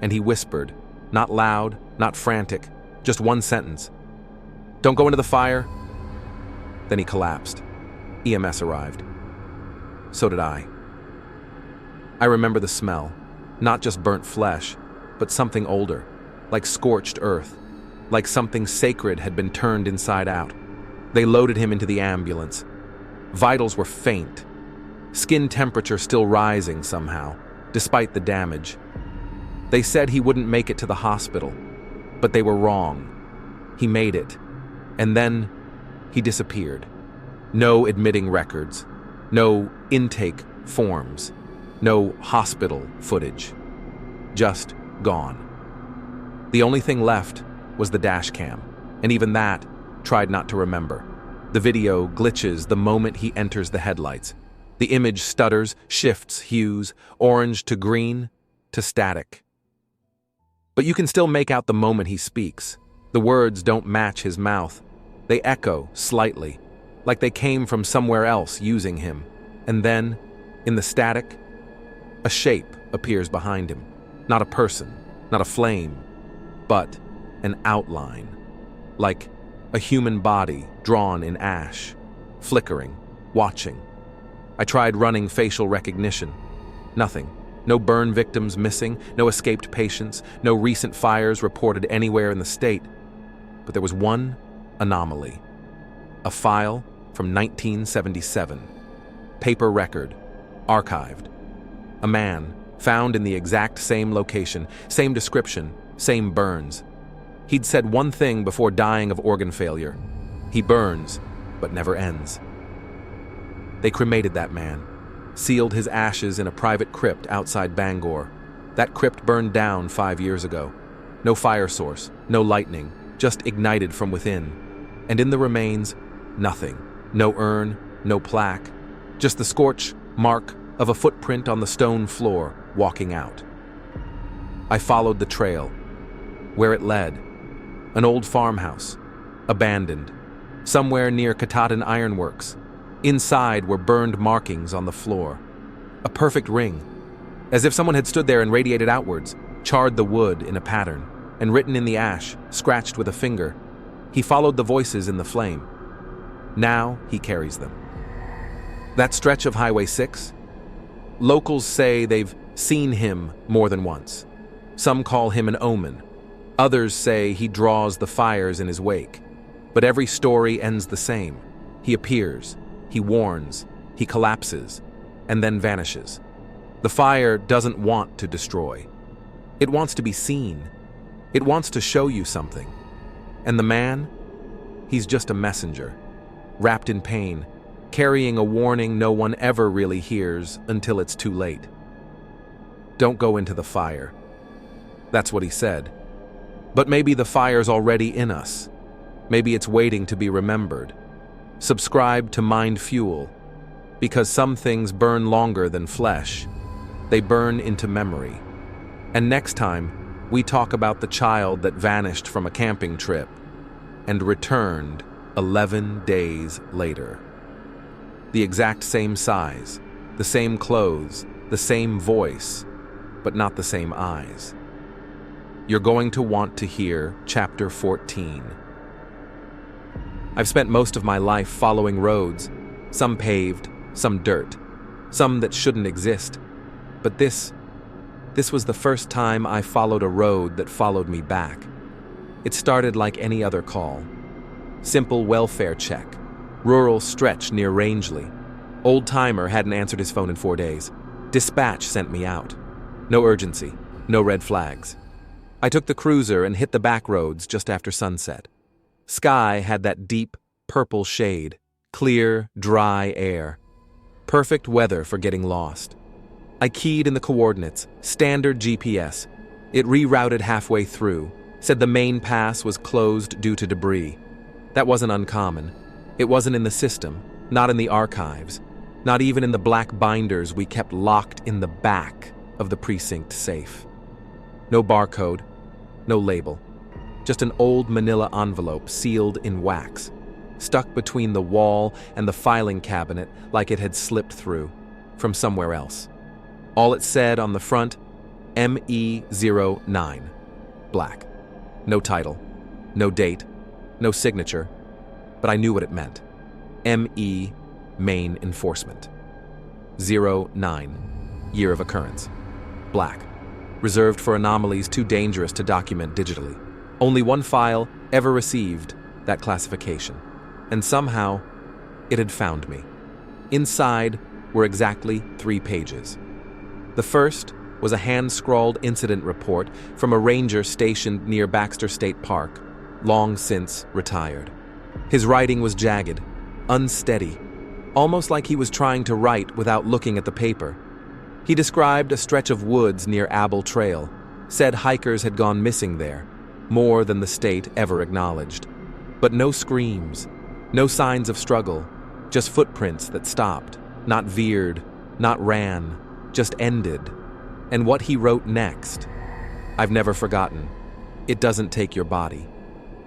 And he whispered, not loud, not frantic, just one sentence. "Don't go into the fire." Then he collapsed. EMS arrived. So did I. I remember the smell, not just burnt flesh, but something older, like scorched earth, like something sacred had been turned inside out. They loaded him into the ambulance. Vitals were faint, skin temperature still rising somehow, despite the damage. They said he wouldn't make it to the hospital, but they were wrong. He made it, and then he disappeared. No admitting records, no intake forms, no hospital footage. Just gone. The only thing left was the dash cam, and even that tried not to remember. The video glitches the moment he enters the headlights. The image stutters, shifts hues, orange to green to static. But you can still make out the moment he speaks. The words don't match his mouth. They echo slightly, like they came from somewhere else using him. And then, in the static, a shape appears behind him. Not a person, not a flame, but an outline. Like a human body drawn in ash, flickering, watching. I tried running facial recognition. Nothing. No burn victims missing, no escaped patients, no recent fires reported anywhere in the state. But there was one anomaly. A file from 1977. Paper record. Archived. A man found in the exact same location, same description, same burns. He'd said one thing before dying of organ failure. He burns, but never ends. They cremated that man, sealed his ashes in a private crypt outside Bangor. That crypt burned down 5 years ago. No fire source, no lightning, just ignited from within. And in the remains, nothing. No urn, no plaque, just the scorch mark of a footprint on the stone floor, walking out. I followed the trail. Where it led, an old farmhouse, abandoned, somewhere near Katahdin Ironworks. Inside were burned markings on the floor. A perfect ring, as if someone had stood there and radiated outwards, charred the wood in a pattern, and written in the ash, scratched with a finger. He followed the voices in the flame. Now he carries them. That stretch of Highway 6? Locals say they've seen him more than once. Some call him an omen. Others say he draws the fires in his wake. But every story ends the same. He appears, he warns, he collapses, and then vanishes. The fire doesn't want to destroy. It wants to be seen. It wants to show you something. And the man? He's just a messenger, wrapped in pain, carrying a warning no one ever really hears until it's too late. Don't go into the fire. That's what he said. But maybe the fire's already in us. Maybe it's waiting to be remembered. Subscribe to MindFuel, because some things burn longer than flesh. They burn into memory. And next time, we talk about the child that vanished from a camping trip and returned 11 days later. The exact same size, the same clothes, the same voice, but not the same eyes. You're going to want to hear Chapter 14. I've spent most of my life following roads, some paved, some dirt, some that shouldn't exist. But this was the first time I followed a road that followed me back. It started like any other call. Simple welfare check. Rural stretch near Rangeley. Old-timer hadn't answered his phone in 4 days. Dispatch sent me out. No urgency, no red flags. I took the cruiser and hit the back roads just after sunset. Sky had that deep, purple shade, clear, dry air. Perfect weather for getting lost. I keyed in the coordinates, standard GPS. It rerouted halfway through, said the main pass was closed due to debris. That wasn't uncommon. It wasn't in the system, not in the archives, not even in the black binders we kept locked in the back of the precinct safe. No barcode, no label. Just an old manila envelope sealed in wax, stuck between the wall and the filing cabinet like it had slipped through from somewhere else. All it said on the front, ME09, black. No title, no date, no signature, but I knew what it meant. ME, Maine Enforcement. 09, year of occurrence. Black. Reserved for anomalies too dangerous to document digitally. Only one file ever received that classification. And somehow, it had found me. Inside were exactly 3 pages. The first was a hand-scrawled incident report from a ranger stationed near Baxter State Park, long since retired. His writing was jagged, unsteady, almost like he was trying to write without looking at the paper. He described a stretch of woods near Abel Trail, said hikers had gone missing there, more than the state ever acknowledged. But no screams, no signs of struggle, just footprints that stopped, not veered, not ran, just ended. And what he wrote next, I've never forgotten. It doesn't take your body.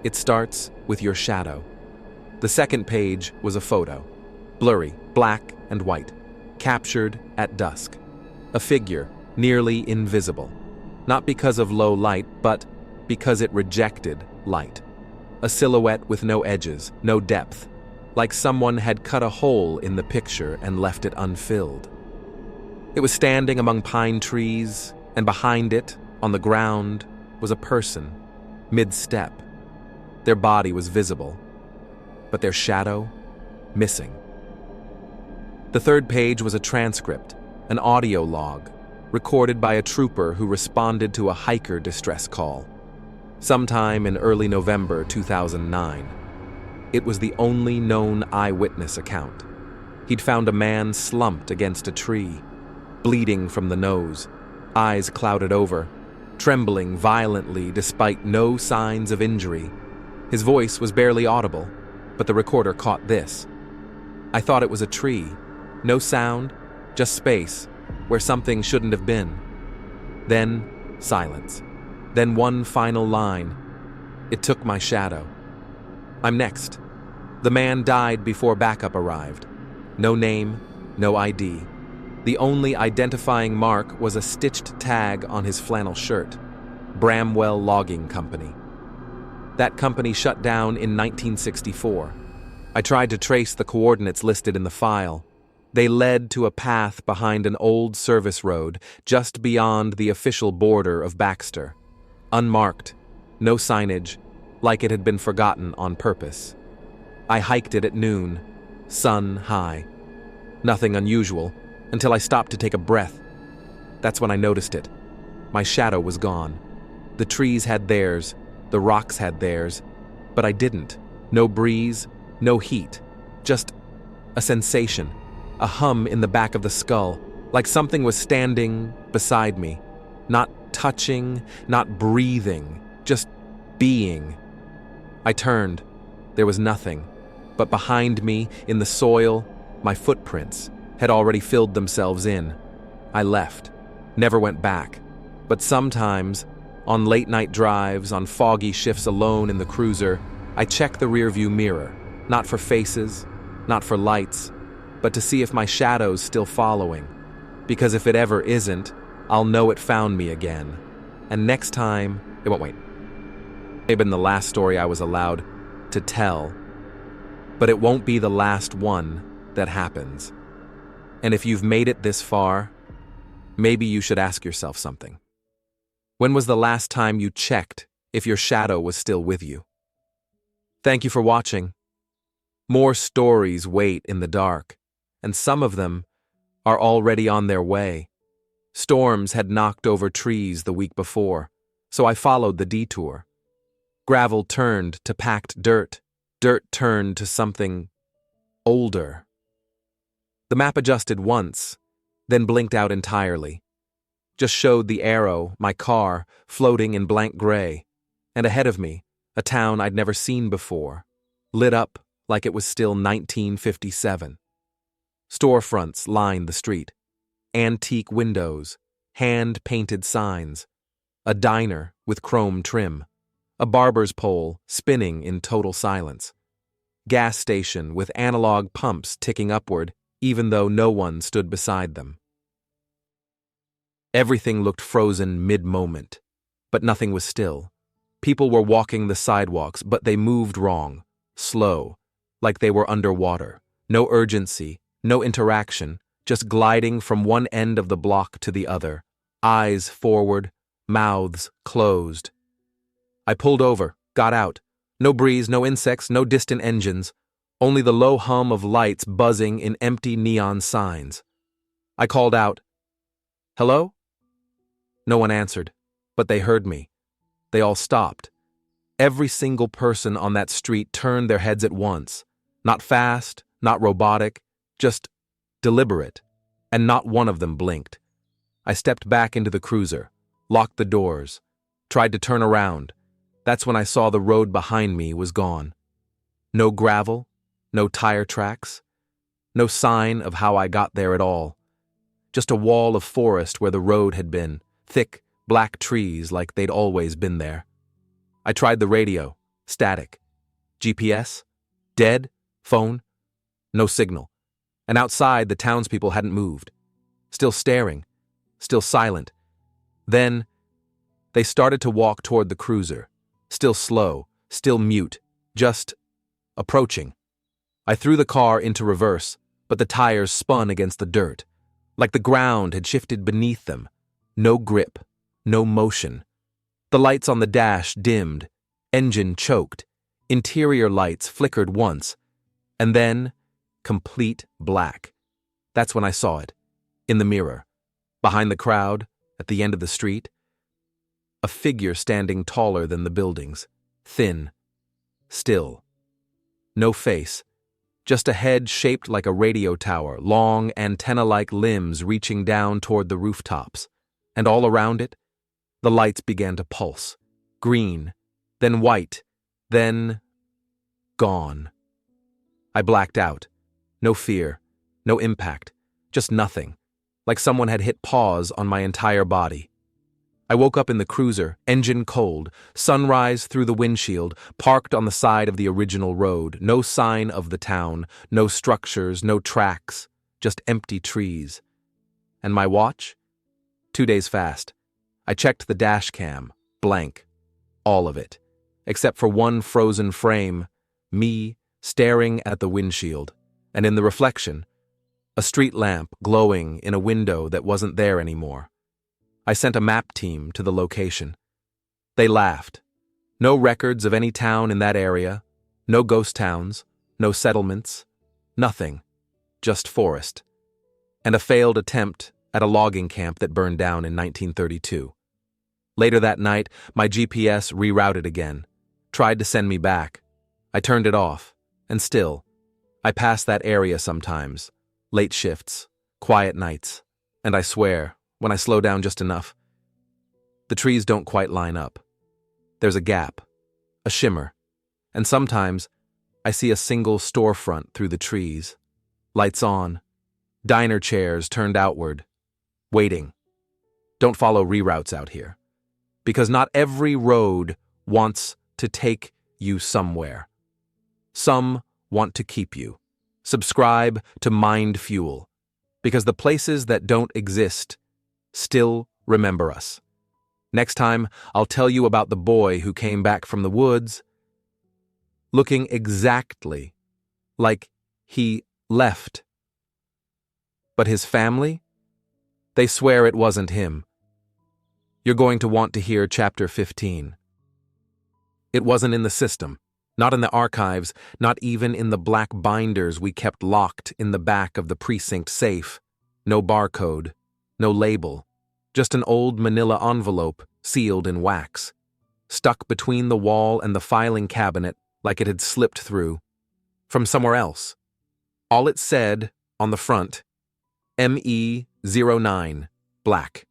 It starts with your shadow. The second page was a photo, blurry, black and white, captured at dusk. A figure, nearly invisible. Not because of low light, but because it rejected light. A silhouette with no edges, no depth, like someone had cut a hole in the picture and left it unfilled. It was standing among pine trees, and behind it, on the ground, was a person, mid-step. Their body was visible, but their shadow, missing. The third page was a transcript, an audio log, recorded by a trooper who responded to a hiker distress call. Sometime in early November 2009. It was the only known eyewitness account. He'd found a man slumped against a tree, bleeding from the nose, eyes clouded over, trembling violently despite no signs of injury. His voice was barely audible, but the recorder caught this. I thought it was a tree. No sound, just space, where something shouldn't have been. Then, silence. Then one final line. It took my shadow. I'm next. The man died before backup arrived. No name, no ID. The only identifying mark was a stitched tag on his flannel shirt. Bramwell Logging Company. That company shut down in 1964. I tried to trace the coordinates listed in the file. They led to a path behind an old service road just beyond the official border of Baxter. Unmarked, no signage, like it had been forgotten on purpose. I hiked it at noon, sun high. Nothing unusual, until I stopped to take a breath. That's when I noticed it. My shadow was gone. The trees had theirs, the rocks had theirs, but I didn't. No breeze, no heat, just a sensation, a hum in the back of the skull, like something was standing beside me, not touching, not breathing, just being. I turned. There was nothing, but behind me, in the soil, my footprints had already filled themselves in. I left, never went back, but sometimes, on late-night drives, on foggy shifts alone in the cruiser, I check the rearview mirror, not for faces, not for lights, but to see if my shadow's still following. Because if it ever isn't, I'll know it found me again. And next time, it won't wait. It may have been the last story I was allowed to tell, but it won't be the last one that happens. And if you've made it this far, maybe you should ask yourself something. When was the last time you checked if your shadow was still with you? Thank you for watching. More stories wait in the dark, and some of them are already on their way. Storms had knocked over trees the week before, so I followed the detour. Gravel turned to packed dirt. Dirt turned to something older. The map adjusted once, then blinked out entirely. Just showed the arrow, my car, floating in blank gray, and ahead of me, a town I'd never seen before, lit up like it was still 1957. Storefronts lined the street. Antique windows, hand-painted signs, a diner with chrome trim, a barber's pole spinning in total silence, gas station with analog pumps ticking upward even though no one stood beside them. Everything looked frozen mid-moment, but nothing was still. People were walking the sidewalks, but they moved wrong, slow, like they were underwater. No urgency, no interaction, just gliding from one end of the block to the other, eyes forward, mouths closed. I pulled over, got out. No breeze, no insects, no distant engines, only the low hum of lights buzzing in empty neon signs. I called out, "Hello?" No one answered, but they heard me. They all stopped. Every single person on that street turned their heads at once, not fast, not robotic, just deliberate, and not one of them blinked. I stepped back into the cruiser, locked the doors, tried to turn around. That's when I saw the road behind me was gone. No gravel, no tire tracks, no sign of how I got there at all. Just a wall of forest where the road had been, thick, black trees like they'd always been there. I tried the radio, static. GPS? Dead? Phone? No signal. And outside, the townspeople hadn't moved. Still staring. Still silent. Then, they started to walk toward the cruiser. Still slow. Still mute. Just approaching. I threw the car into reverse, but the tires spun against the dirt, like the ground had shifted beneath them. No grip. No motion. The lights on the dash dimmed. Engine choked. Interior lights flickered once. And then, complete black. That's when I saw it. In the mirror. Behind the crowd, at the end of the street. A figure standing taller than the buildings. Thin. Still. No face. Just a head shaped like a radio tower, long antenna-like limbs reaching down toward the rooftops. And all around it, the lights began to pulse. Green, then white, then gone. I blacked out. No fear, no impact, just nothing, like someone had hit pause on my entire body. I woke up in the cruiser, engine cold, sunrise through the windshield, parked on the side of the original road, no sign of the town, no structures, no tracks, just empty trees. And my watch? 2 days fast. I checked the dash cam, blank. All of it, except for one frozen frame, me staring at the windshield, and in the reflection, a street lamp glowing in a window that wasn't there anymore. I sent a map team to the location. They laughed. No records of any town in that area, no ghost towns, no settlements, nothing, just forest. And a failed attempt at a logging camp that burned down in 1932. Later that night, my GPS rerouted again, tried to send me back. I turned it off, and still, I pass that area sometimes, late shifts, quiet nights, and I swear, when I slow down just enough, the trees don't quite line up. There's a gap, a shimmer, and sometimes I see a single storefront through the trees, lights on, diner chairs turned outward, waiting. Don't follow reroutes out here, because not every road wants to take you somewhere. Some want to keep you. Subscribe to MindFuel, because the places that don't exist still remember us. Next time, I'll tell you about the boy who came back from the woods, looking exactly like he left. But his family? They swear it wasn't him. You're going to want to hear Chapter 15. It wasn't in the system, not in the archives, not even in the black binders we kept locked in the back of the precinct safe. No barcode, no label, just an old manila envelope sealed in wax, stuck between the wall and the filing cabinet like it had slipped through from somewhere else. All it said on the front, ME09, black.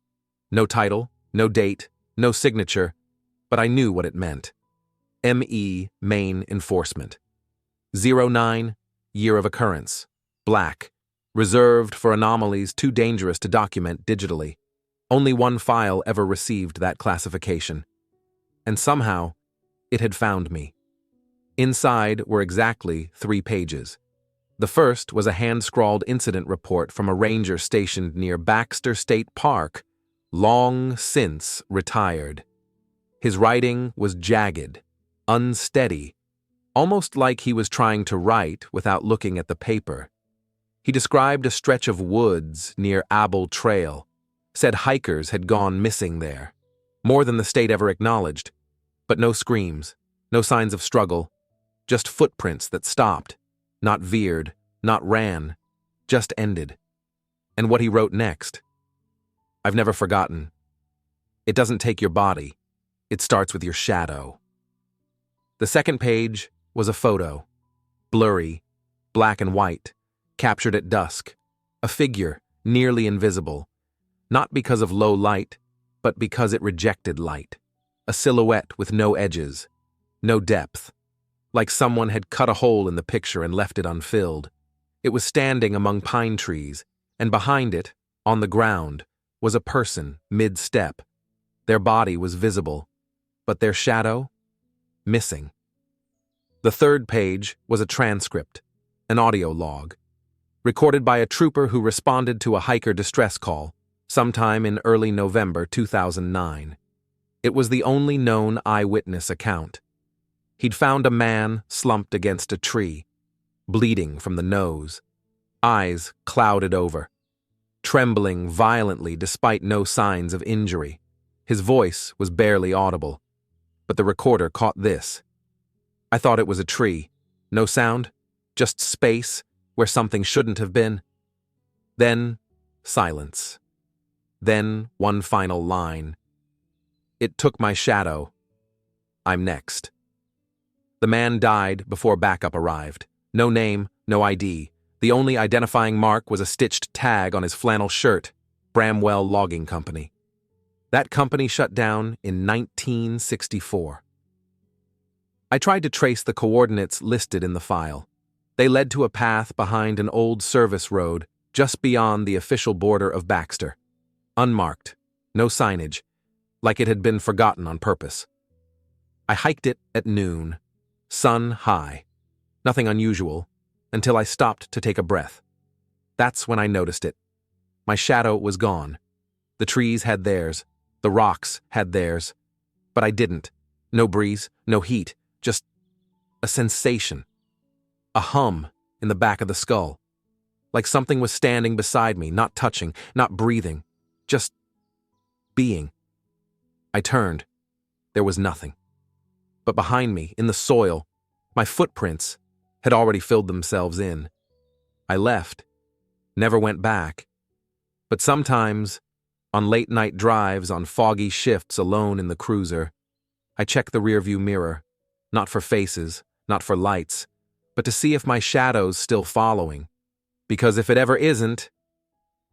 No title, no date, no signature, but I knew what it meant. ME, Maine Enforcement. 09, year of occurrence, black, reserved for anomalies too dangerous to document digitally. Only one file ever received that classification. And somehow, it had found me. Inside were exactly 3 pages. The first was a hand-scrawled incident report from a ranger stationed near Baxter State Park, long since retired. His writing was jagged, unsteady, almost like he was trying to write without looking at the paper. He described a stretch of woods near Abel Trail, said hikers had gone missing there, more than the state ever acknowledged, but no screams, no signs of struggle, just footprints that stopped, not veered, not ran, just ended. And what he wrote next, I've never forgotten. It doesn't take your body, it starts with your shadow. The second page was a photo, blurry, black and white, captured at dusk, a figure nearly invisible, not because of low light, but because it rejected light. a silhouette with no edges, no depth, like someone had cut a hole in the picture and left it unfilled. It was standing among pine trees, and behind it, on the ground, was a person mid-step. Their body was visible, but their shadow? Missing. The third page was a transcript, an audio log, recorded by a trooper who responded to a hiker distress call sometime in early November 2009. It was the only known eyewitness account. He'd found a man slumped against a tree, bleeding from the nose, eyes clouded over, trembling violently despite no signs of injury. His voice was barely audible, but the recorder caught this. I thought it was a tree. No sound, just space where something shouldn't have been. Then, silence. Then, one final line. It took my shadow. I'm next. The man died before backup arrived. No name, no ID. The only identifying mark was a stitched tag on his flannel shirt, Bramwell Logging Company. That company shut down in 1964. I tried to trace the coordinates listed in the file. They led to a path behind an old service road just beyond the official border of Baxter. Unmarked, no signage, like it had been forgotten on purpose. I hiked it at noon, sun high. Nothing unusual, until I stopped to take a breath. That's when I noticed it. My shadow was gone. The trees had theirs, the rocks had theirs, but I didn't. No breeze, no heat, just a sensation. A hum in the back of the skull. Like something was standing beside me, not touching, not breathing, just being. I turned. There was nothing. But behind me, in the soil, my footprints had already filled themselves in. I left, never went back. But sometimes, on late-night drives, on foggy shifts alone in the cruiser, I check the rearview mirror, not for faces, not for lights, but to see if my shadow's still following. Because if it ever isn't,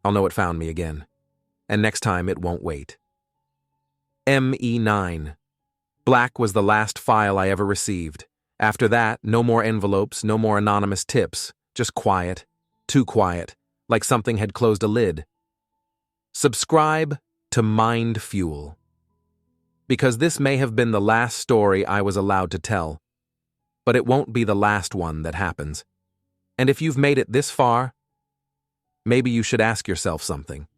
I'll know it found me again. And next time it won't wait. ME9. Black was the last file I ever received. After that, no more envelopes, no more anonymous tips, just quiet, too quiet, like something had closed a lid. Subscribe to MindFuel. Because this may have been the last story I was allowed to tell, but it won't be the last one that happens. And if you've made it this far, maybe you should ask yourself something.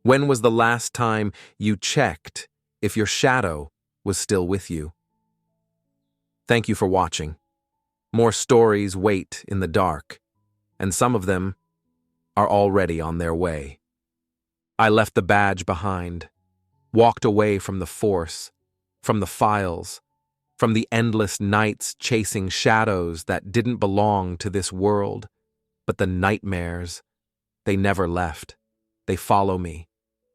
When was the last time you checked if your shadow was still with you? Thank you for watching. More stories wait in the dark, and some of them are already on their way. I left the badge behind, walked away from the force, from the files, from the endless nights chasing shadows that didn't belong to this world, but the nightmares. They never left. They follow me,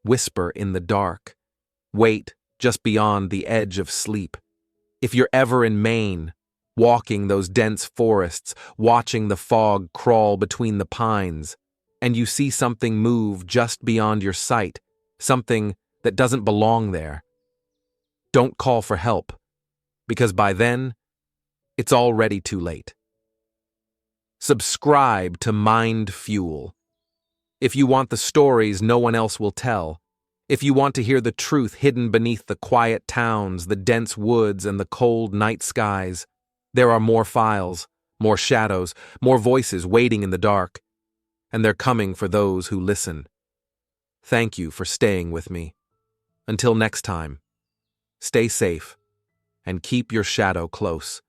whisper in the dark, wait just beyond the edge of sleep. If you're ever in Maine, walking those dense forests, watching the fog crawl between the pines, and you see something move just beyond your sight, something that doesn't belong there, don't call for help, because by then, it's already too late. Subscribe to MindFuel. If you want the stories no one else will tell, if you want to hear the truth hidden beneath the quiet towns, the dense woods, and the cold night skies, there are more files, more shadows, more voices waiting in the dark, and they're coming for those who listen. Thank you for staying with me. Until next time, stay safe and keep your shadow close.